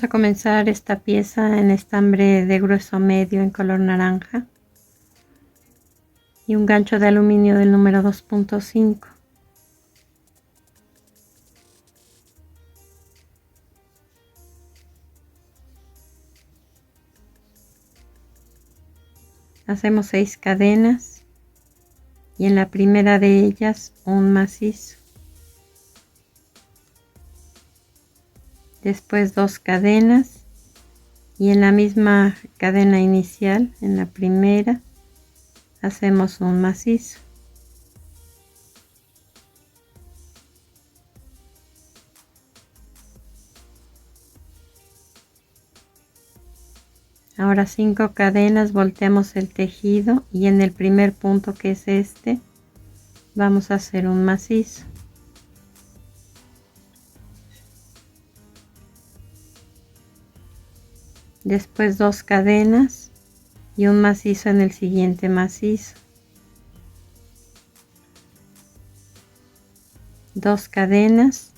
Vamos a comenzar esta pieza en estambre de grueso medio en color naranja y un gancho de aluminio del número 2.5. Hacemos 6 cadenas y en la primera de ellas un macizo. Después 2 cadenas y en la misma cadena inicial, en la primera, hacemos un macizo. Ahora 5 cadenas, volteamos el tejido y en el primer punto, que es este, vamos a hacer un macizo. Después 2 cadenas y un macizo en el siguiente macizo. 2 cadenas,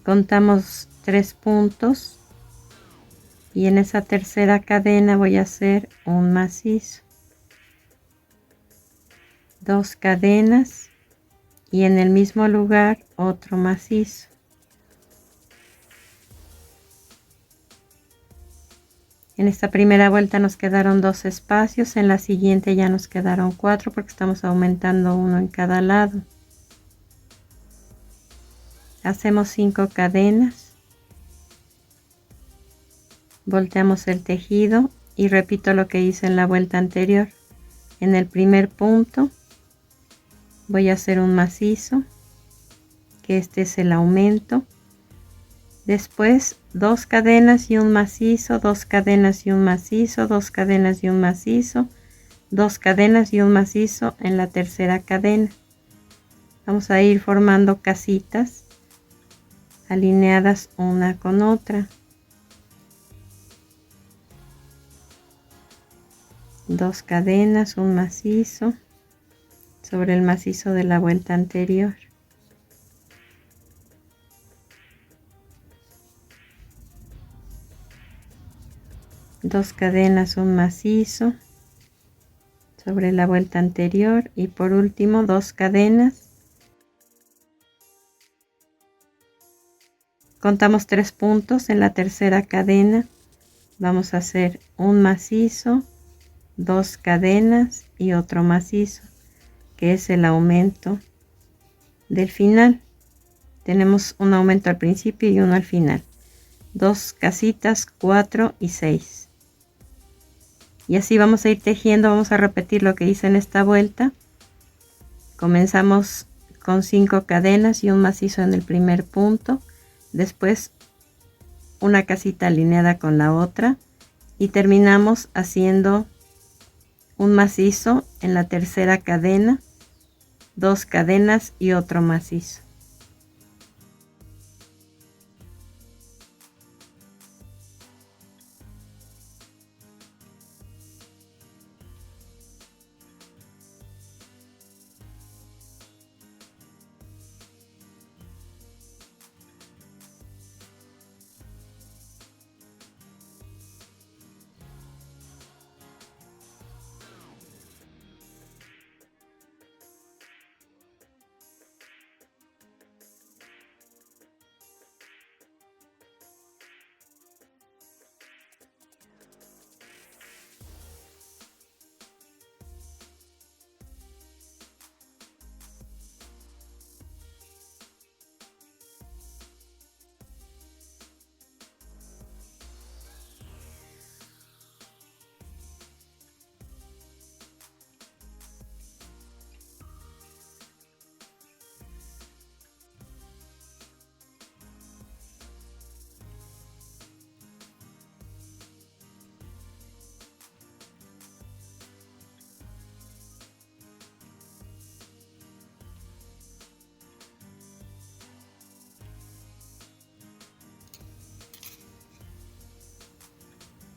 contamos 3 puntos y en esa tercera cadena voy a hacer un macizo. 2 cadenas y en el mismo lugar otro macizo. En esta primera vuelta nos quedaron 2 espacios, en la siguiente ya nos quedaron 4 porque estamos aumentando uno en cada lado. Hacemos 5 cadenas, volteamos el tejido y repito lo que hice en la vuelta anterior. En el primer punto voy a hacer un macizo, que este es el aumento. Después 2 cadenas y un macizo, 2 cadenas y un macizo, 2 cadenas y un macizo, 2 cadenas y un macizo en la tercera cadena. Vamos a ir formando casitas alineadas una con otra. 2 cadenas, un macizo sobre el macizo de la vuelta anterior. Dos cadenas, un macizo sobre la vuelta anterior y por último 2 cadenas. Contamos 3 puntos en la tercera cadena. Vamos a hacer un macizo, 2 cadenas y otro macizo, que es el aumento del final. Tenemos un aumento al principio y uno al final. 2 casitas, 4 y 6. Y así vamos a ir tejiendo. Vamos a repetir lo que hice en esta vuelta. Comenzamos con 5 cadenas y un macizo en el primer punto. Después una casita alineada con la otra. Y terminamos haciendo un macizo en la tercera cadena, 2 cadenas y otro macizo.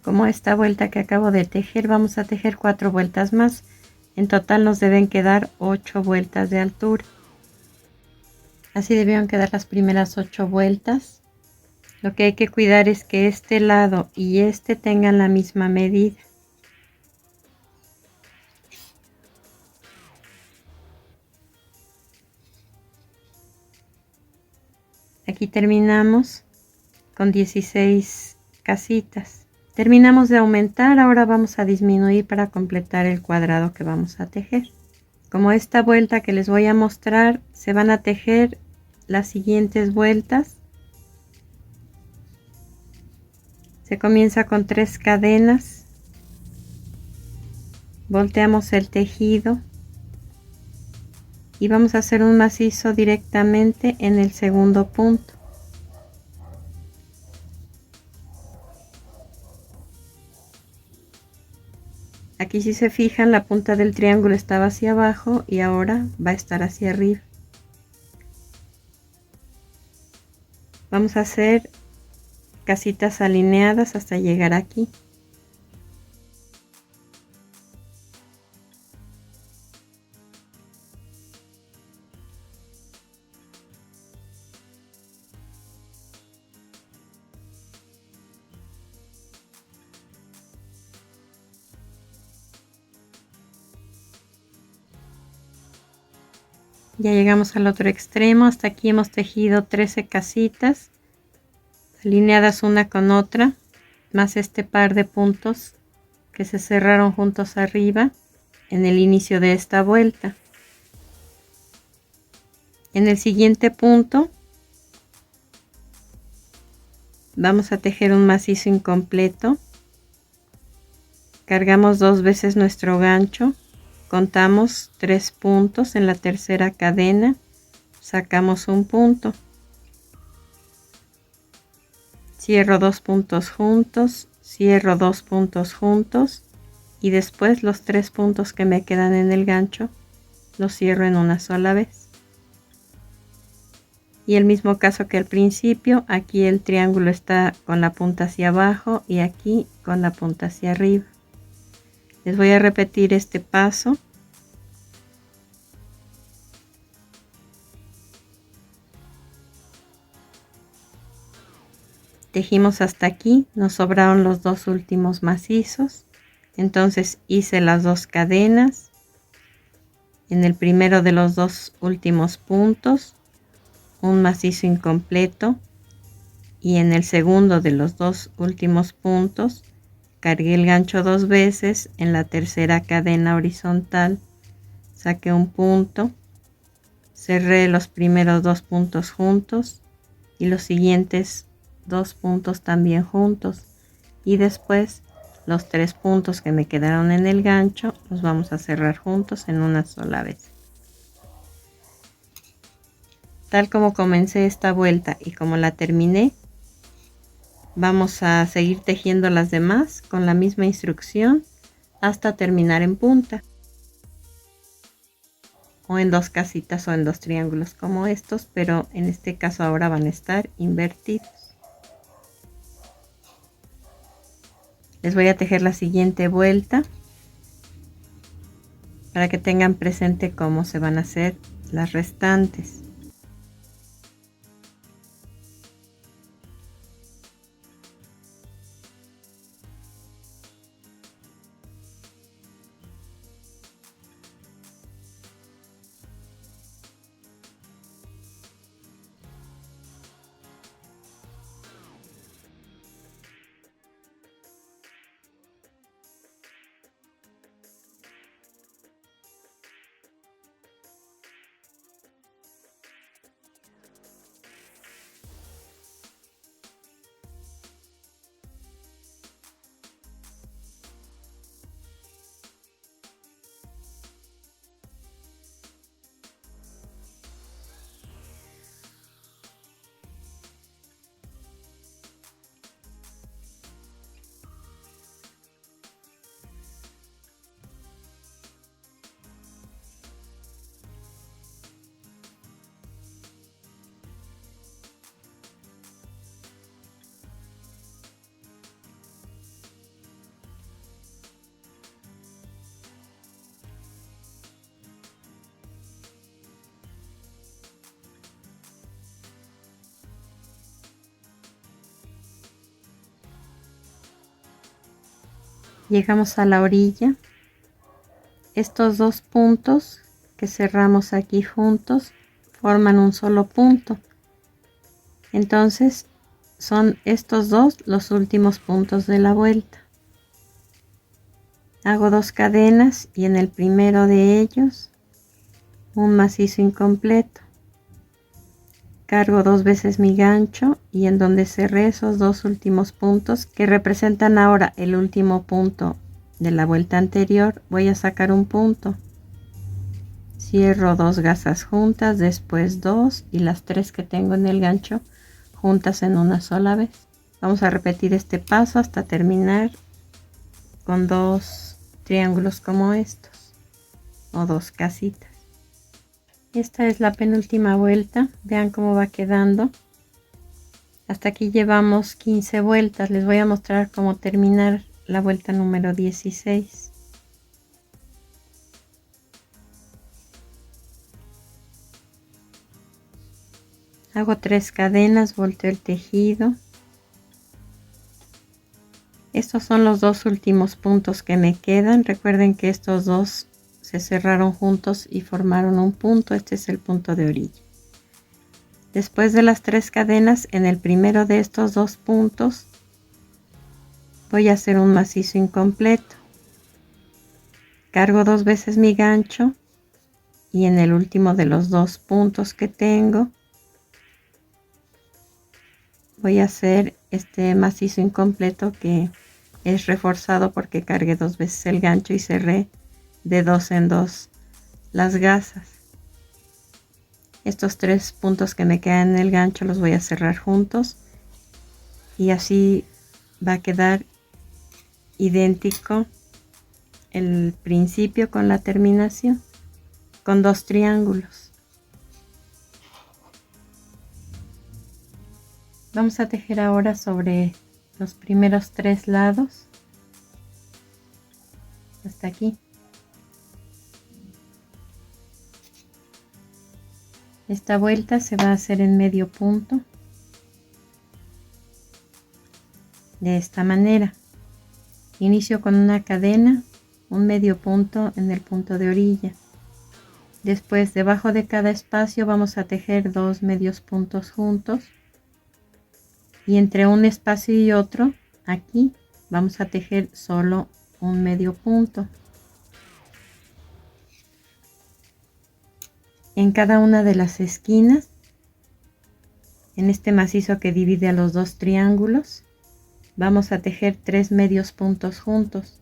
Como esta vuelta que acabo de tejer, vamos a tejer 4 vueltas más. En total nos deben quedar 8 vueltas de altura. Así debieron quedar las primeras 8 vueltas. Lo que hay que cuidar es que este lado y este tengan la misma medida. Aquí terminamos con 16 casitas. Terminamos de aumentar, ahora vamos a disminuir para completar el cuadrado que vamos a tejer. Como esta vuelta que les voy a mostrar, se van a tejer las siguientes vueltas. Se comienza con 3 cadenas, volteamos el tejido y vamos a hacer un macizo directamente en el segundo punto. Aquí, si se fijan, la punta del triángulo estaba hacia abajo y ahora va a estar hacia arriba. Vamos a hacer casitas alineadas hasta llegar aquí. Ya llegamos al otro extremo, hasta aquí hemos tejido 13 casitas alineadas una con otra, más este par de puntos que se cerraron juntos arriba en el inicio de esta vuelta. En el siguiente punto vamos a tejer un macizo incompleto, cargamos 2 veces nuestro gancho, contamos 3 puntos en la tercera cadena, sacamos un punto, cierro 2 puntos juntos, cierro 2 puntos juntos y después los 3 puntos que me quedan en el gancho los cierro en una sola vez. Y el mismo caso que al principio, aquí el triángulo está con la punta hacia abajo y aquí con la punta hacia arriba. Les voy a repetir este paso. Tejimos hasta aquí, nos sobraron los 2 últimos macizos, entonces hice las 2 cadenas. En el primero de los 2 últimos puntos, un macizo incompleto, y en el segundo de los 2 últimos puntos, cargué el gancho 2 veces, en la tercera cadena horizontal saqué un punto, cerré los primeros 2 puntos juntos y los siguientes 2 puntos también juntos, y después los 3 puntos que me quedaron en el gancho los vamos a cerrar juntos en una sola vez. Tal como comencé esta vuelta y como la terminé, vamos a seguir tejiendo las demás con la misma instrucción hasta terminar en punta, o en 2 casitas o en 2 triángulos como estos, pero en este caso ahora van a estar invertidos. Les voy a tejer la siguiente vuelta para que tengan presente cómo se van a hacer las restantes. Llegamos a la orilla. Estos dos puntos que cerramos aquí juntos forman un solo punto. Entonces son estos dos los últimos puntos de la vuelta. Hago 2 cadenas y en el primero de ellos un macizo incompleto. Cargo 2 veces mi gancho y en donde cerré esos dos últimos puntos que representan ahora el último punto de la vuelta anterior, voy a sacar un punto. Cierro 2 gasas juntas, después 2 y las 3 que tengo en el gancho juntas en una sola vez. Vamos a repetir este paso hasta terminar con 2 triángulos como estos o 2 casitas. Esta es la penúltima vuelta, vean cómo va quedando. Hasta aquí llevamos 15 vueltas, les voy a mostrar cómo terminar la vuelta número 16. Hago 3 cadenas, volteo el tejido. Estos son los dos últimos puntos que me quedan. Recuerden que estos dos se cerraron juntos y formaron un punto. Este es el punto de orilla. Después de las 3 cadenas, en el primero de estos dos puntos voy a hacer un macizo incompleto. Cargo 2 veces mi gancho y en el último de los dos puntos que tengo voy a hacer este macizo incompleto que es reforzado porque cargué 2 veces el gancho y cerré de 2 en 2 las gasas. Estos 3 puntos que me quedan en el gancho los voy a cerrar juntos y así va a quedar idéntico el principio con la terminación, con 2 triángulos. Vamos a tejer ahora sobre los primeros 3 lados hasta aquí. Esta vuelta se va a hacer en medio punto de esta manera. Inicio con una cadena, un medio punto en el punto de orilla. Después, debajo de cada espacio vamos a tejer 2 medios puntos juntos y entre un espacio y otro aquí vamos a tejer solo un medio punto. En cada una de las esquinas, en este macizo que divide a los 2 triángulos, vamos a tejer 3 medios puntos juntos.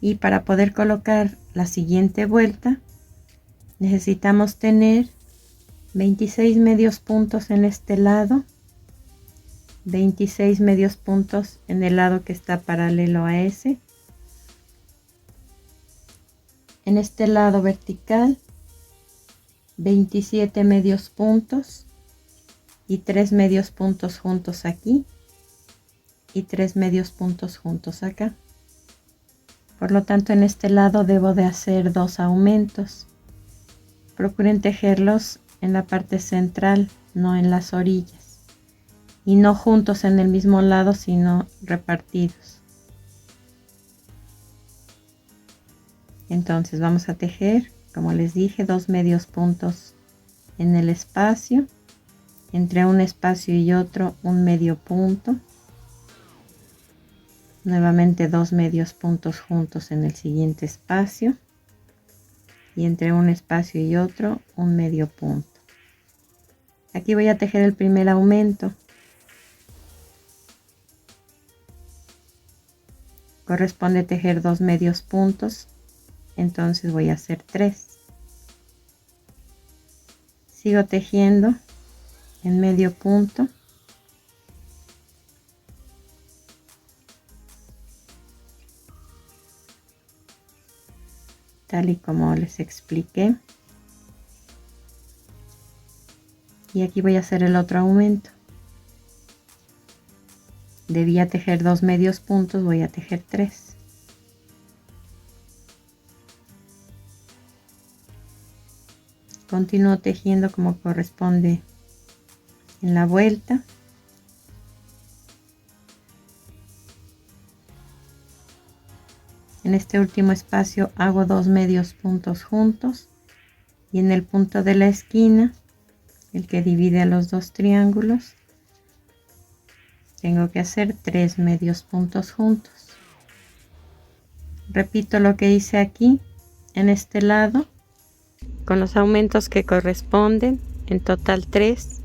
Y para poder colocar la siguiente vuelta necesitamos tener 26 medios puntos en este lado, 26 medios puntos en el lado que está paralelo a ese. En este lado vertical 27 medios puntos y 3 medios puntos juntos aquí y 3 medios puntos juntos acá. Por lo tanto, en este lado debo de hacer 2 aumentos. Procuren tejerlos en la parte central, no en las orillas. Y no juntos en el mismo lado, sino repartidos. Entonces vamos a tejer, como les dije, 2 medios puntos en el espacio. Entre un espacio y otro, un medio punto. Nuevamente 2 medios puntos juntos en el siguiente espacio y entre un espacio y otro un medio punto. Aquí voy a tejer el primer aumento. Corresponde tejer 2 medios puntos, entonces voy a hacer 3. Sigo tejiendo en medio punto. Tal y como les expliqué. Y aquí voy a hacer el otro aumento. Debía tejer 2 medios puntos, voy a tejer 3. continúo tejiendo como corresponde en la vuelta. En este último espacio hago 2 medios puntos juntos y en el punto de la esquina, el que divide a los dos triángulos, tengo que hacer 3 medios puntos juntos. Repito lo que hice aquí en este lado con los aumentos que corresponden, en total 3,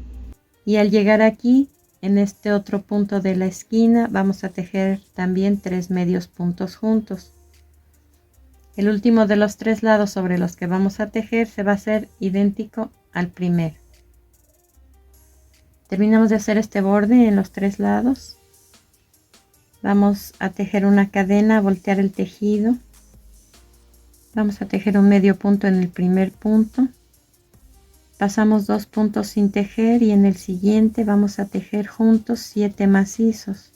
y al llegar aquí en este otro punto de la esquina vamos a tejer también 3 medios puntos juntos. El último de los 3 lados sobre los que vamos a tejer se va a hacer idéntico al primero. Terminamos de hacer este borde en los 3 lados. Vamos a tejer una cadena, voltear el tejido. Vamos a tejer un medio punto en el primer punto. Pasamos 2 puntos sin tejer y en el siguiente vamos a tejer juntos 7 macizos.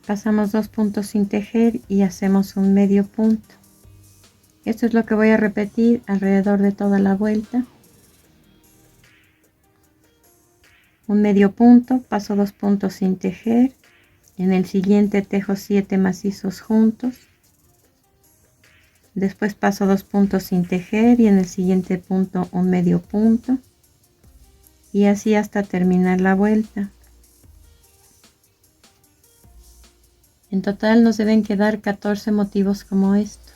Pasamos 2 puntos sin tejer y hacemos un medio punto. Esto es lo que voy a repetir alrededor de toda la vuelta. Un medio punto, paso 2 puntos sin tejer, en el siguiente tejo 7 macizos juntos, después paso 2 puntos sin tejer y en el siguiente punto un medio punto, y así hasta terminar la vuelta. En total nos deben quedar 14 motivos como estos.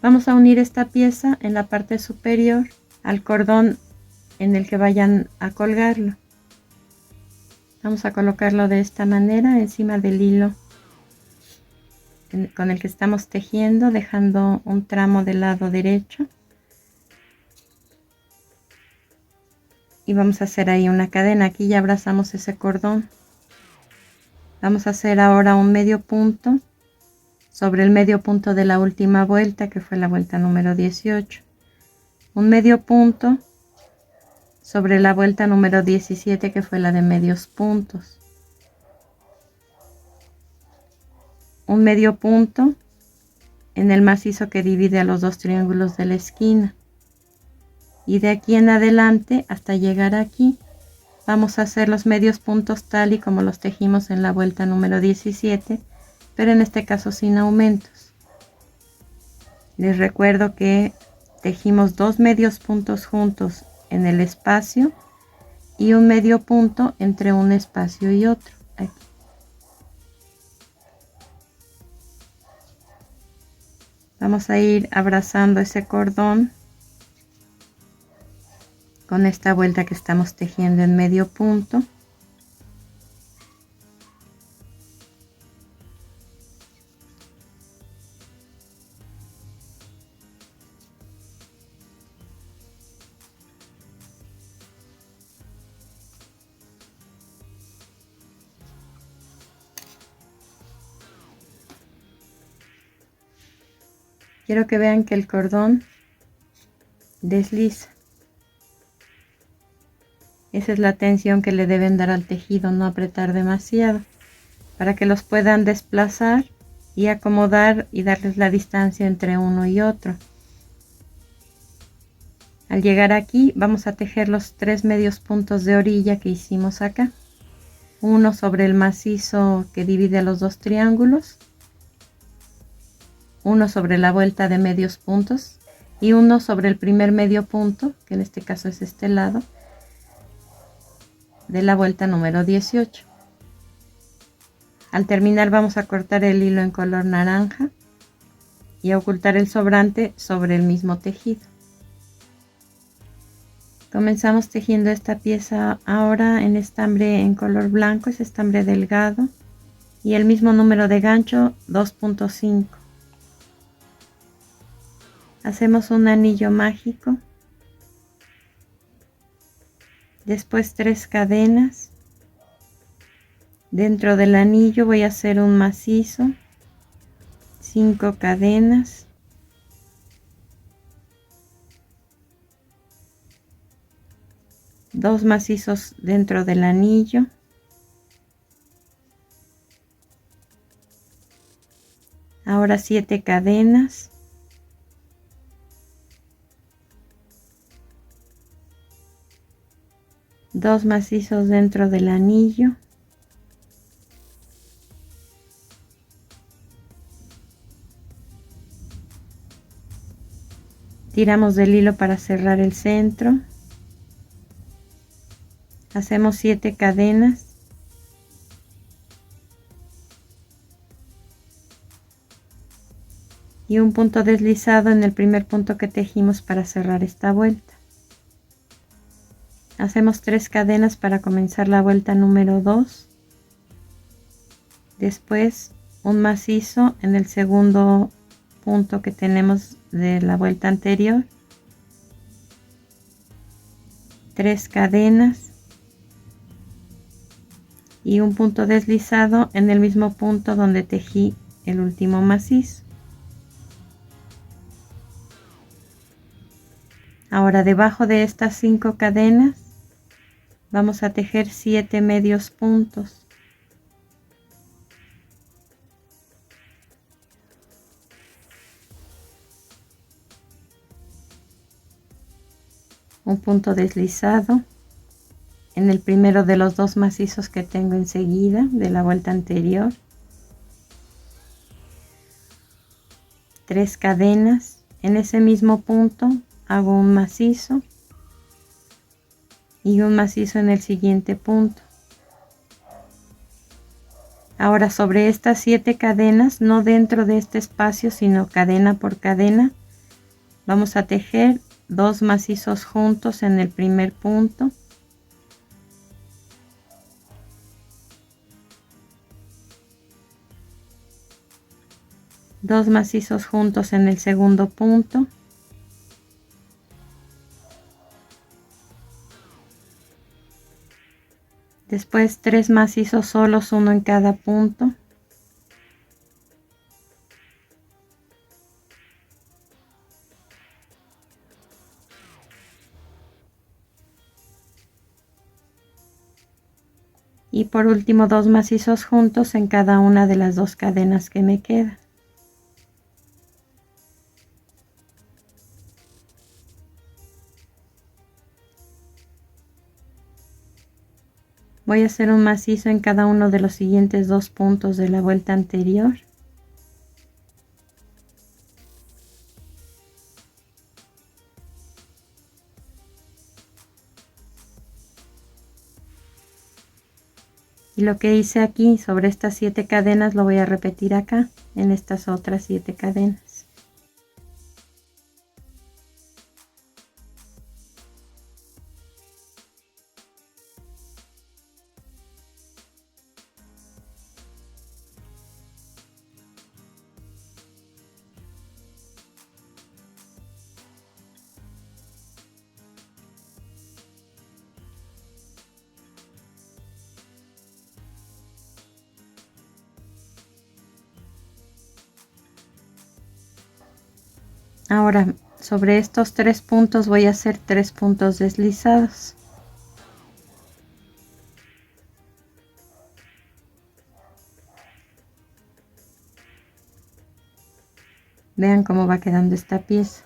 Vamos a unir esta pieza en la parte superior al cordón en el que vayan a colgarlo. Vamos a colocarlo de esta manera encima del hilo con el que estamos tejiendo, dejando un tramo del lado derecho. Y vamos a hacer ahí una cadena. Aquí ya abrazamos ese cordón. Vamos a hacer ahora un medio punto sobre el medio punto de la última vuelta, que fue la vuelta número 18. Un medio punto sobre la vuelta número 17, que fue la de medios puntos. Un medio punto en el macizo que divide a los dos triángulos de la esquina. Y de aquí en adelante hasta llegar aquí vamos a hacer los medios puntos tal y como los tejimos en la vuelta número 17, pero en este caso sin aumentos. Les recuerdo que tejimos 2 medios puntos juntos en el espacio y un medio punto entre un espacio y otro. Aquí. Vamos a ir abrazando ese cordón con esta vuelta que estamos tejiendo en medio punto. Quiero que vean que el cordón desliza. Esa es la tensión que le deben dar al tejido, no apretar demasiado, para que los puedan desplazar y acomodar y darles la distancia entre uno y otro. Al llegar aquí vamos a tejer los 3 medios puntos de orilla que hicimos acá. Uno sobre el macizo que divide a los dos triángulos, uno sobre la vuelta de medios puntos y uno sobre el primer medio punto, que en este caso es este lado, de la vuelta número 18. Al terminar vamos a cortar el hilo en color naranja y a ocultar el sobrante sobre el mismo tejido. Comenzamos tejiendo esta pieza ahora en estambre en color blanco, es estambre delgado, y el mismo número de gancho 2.5. Hacemos un anillo mágico, después 3 cadenas. Dentro del anillo voy a hacer un macizo, 5 cadenas, dos macizos dentro del anillo, ahora 7 cadenas, dos macizos dentro del anillo, tiramos del hilo para cerrar el centro, hacemos 7 cadenas, y un punto deslizado en el primer punto que tejimos para cerrar esta vuelta. Hacemos 3 cadenas para comenzar la vuelta número 2, después un macizo en el segundo punto que tenemos de la vuelta anterior, 3 cadenas y un punto deslizado en el mismo punto donde tejí el último macizo. Ahora debajo de estas 5 cadenas vamos a tejer 7 medios puntos. Un punto deslizado en el primero de los dos macizos que tengo enseguida de la vuelta anterior, 3 cadenas, en ese mismo punto hago un macizo y un macizo en el siguiente punto. Ahora sobre estas 7 cadenas, no dentro de este espacio sino cadena por cadena, vamos a tejer 2 macizos juntos en el primer punto, dos macizos juntos en el segundo punto, después 3 macizos solos, uno en cada punto, y por último 2 macizos juntos en cada una de las 2 cadenas que me quedan. Voy a hacer un macizo en cada uno de los siguientes 2 puntos de la vuelta anterior. Y lo que hice aquí sobre estas 7 cadenas lo voy a repetir acá en estas otras 7 cadenas. Ahora sobre estos 3 puntos voy a hacer 3 puntos deslizados. Vean cómo va quedando esta pieza.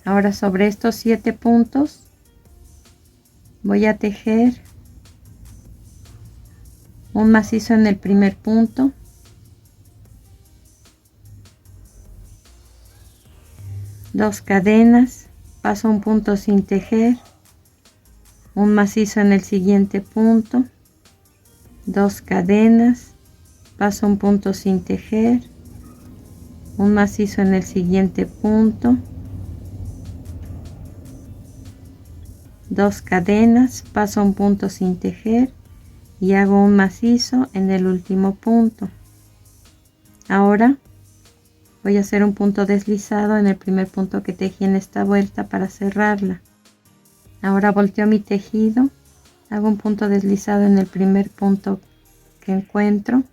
Ahora sobre estos 7 puntos voy a tejer un macizo en el primer punto, dos cadenas, paso un punto sin tejer, un macizo en el siguiente punto, 2 cadenas, paso un punto sin tejer, un macizo en el siguiente punto, 2 cadenas, paso un punto sin tejer y hago un macizo en el último punto. Ahora voy a hacer un punto deslizado en el primer punto que tejí en esta vuelta para cerrarla. Ahora volteo mi tejido, hago un punto deslizado en el primer punto que encuentro,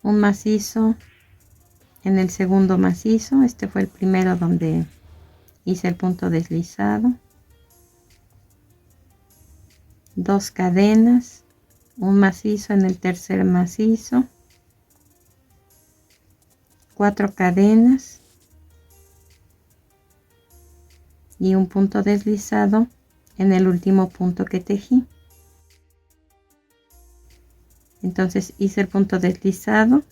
un macizo en el segundo macizo, este fue el primero donde hice el punto deslizado, 2 cadenas, un macizo en el tercer macizo, 4 cadenas y un punto deslizado en el último punto que tejí. Entonces hice el punto deslizado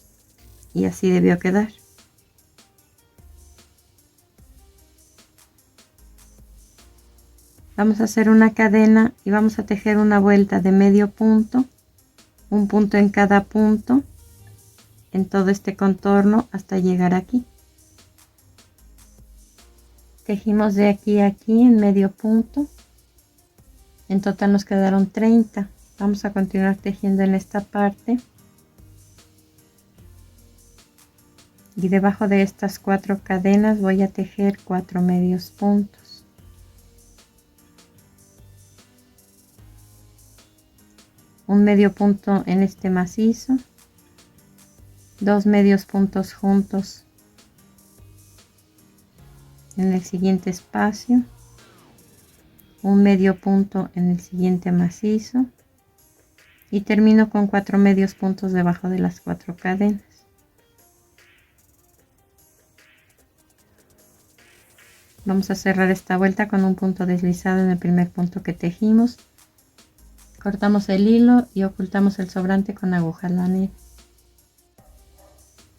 y así debió quedar. Vamos a hacer una cadena y vamos a tejer una vuelta de medio punto, un punto en cada punto, en todo este contorno hasta llegar aquí. Tejimos de aquí a aquí en medio punto, en total nos quedaron 30. Vamos a continuar tejiendo en esta parte y debajo de estas 4 cadenas voy a tejer 4 medios puntos. Un medio punto en este macizo, 2 medios puntos juntos en el siguiente espacio, un medio punto en el siguiente macizo y termino con 4 medios puntos debajo de las 4 cadenas. Vamos a cerrar esta vuelta con un punto deslizado en el primer punto que tejimos. Cortamos el hilo y ocultamos el sobrante con aguja lanera.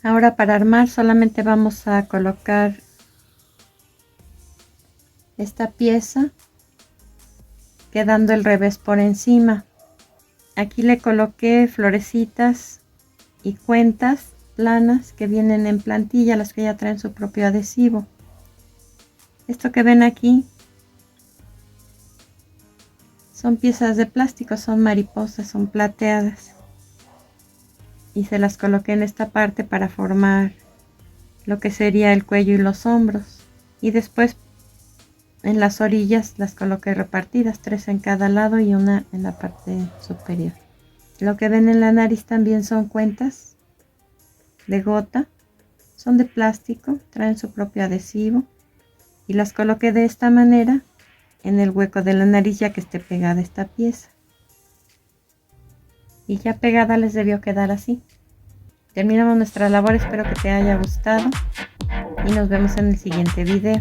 Ahora para armar solamente vamos a colocar esta pieza quedando el revés por encima. Aquí le coloqué florecitas y cuentas planas que vienen en plantilla, las que ya traen su propio adhesivo. Esto que ven aquí son piezas de plástico, son mariposas, son plateadas. Y se las coloqué en esta parte para formar lo que sería el cuello y los hombros. Y después en las orillas las coloqué repartidas, 3 en cada lado y una en la parte superior. Lo que ven en la nariz también son cuentas de gota, son de plástico, traen su propio adhesivo y las coloqué de esta manera en el hueco de la nariz ya que esté pegada esta pieza. Y ya pegada les debió quedar así. Terminamos nuestra labor, espero que te haya gustado y nos vemos en el siguiente video.